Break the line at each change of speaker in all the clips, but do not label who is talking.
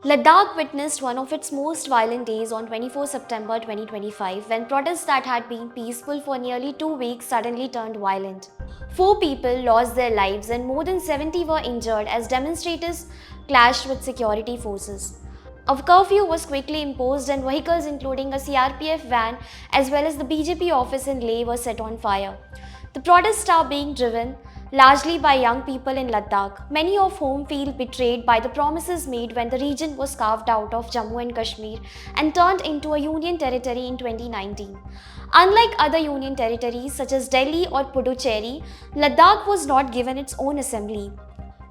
Ladakh witnessed one of its most violent days on 24 September 2025 when protests that had been peaceful for nearly 2 weeks suddenly turned violent. 4 people lost their lives and more than 70 were injured as demonstrators clashed with security forces. A curfew was quickly imposed and vehicles including a CRPF van as well as the BJP office in Leh were set on fire. The protests are being driven largely by young people in Ladakh, many of whom feel betrayed by the promises made when the region was carved out of Jammu and Kashmir and turned into a union territory in 2019. Unlike other union territories such as Delhi or Puducherry, Ladakh was not given its own assembly.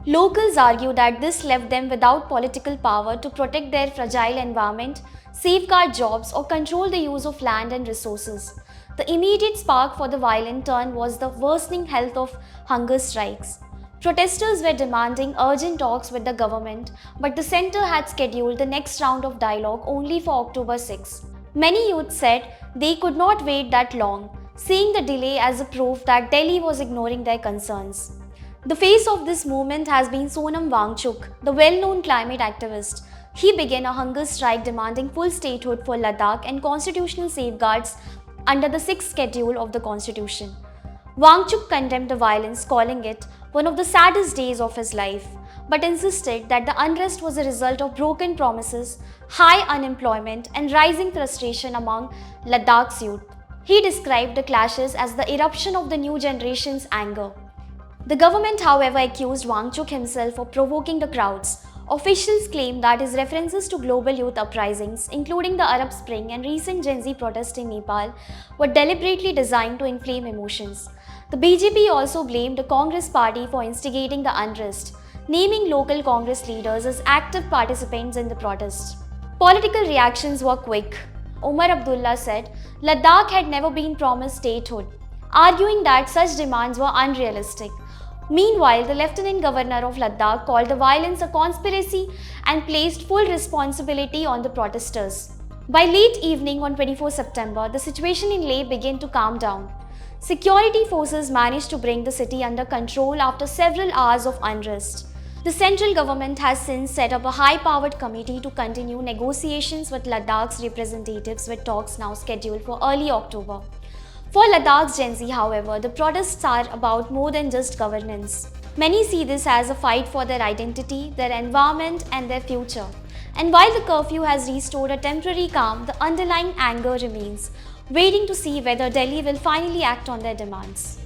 Locals argue that this left them without political power to protect their fragile environment, safeguard jobs, or control the use of land and resources. The immediate spark for the violent turn was the worsening health of hunger strikes. Protesters were demanding urgent talks with the government, but the centre had scheduled the next round of dialogue only for October 6. Many youth said they could not wait that long, seeing the delay as a proof that Delhi was ignoring their concerns. The face of this movement has been Sonam Wangchuk, the well-known climate activist. He began a hunger strike demanding full statehood for Ladakh and constitutional safeguards under the 6th schedule of the constitution. Wangchuk condemned the violence, calling it one of the saddest days of his life, but insisted that the unrest was a result of broken promises, high unemployment, and rising frustration among Ladakh's youth. He described the clashes as the eruption of the new generation's anger. The government, however, accused Wangchuk himself of provoking the crowds. Officials claim that his references to global youth uprisings, including the Arab Spring and recent Gen Z protests in Nepal, were deliberately designed to inflame emotions. The BJP also blamed the Congress party for instigating the unrest, naming local Congress leaders as active participants in the protests. Political reactions were quick. Omar Abdullah said Ladakh had never been promised statehood, arguing that such demands were unrealistic. Meanwhile, the Lieutenant Governor of Ladakh called the violence a conspiracy and placed full responsibility on the protesters. By late evening on 24 September, the situation in Leh began to calm down. Security forces managed to bring the city under control after several hours of unrest. The central government has since set up a high-powered committee to continue negotiations with Ladakh's representatives, with talks now scheduled for early October. For Ladakh's Gen Z, however, the protests are about more than just governance. Many see this as a fight for their identity, their environment, and their future. And while the curfew has restored a temporary calm, the underlying anger remains, waiting to see whether Delhi will finally act on their demands.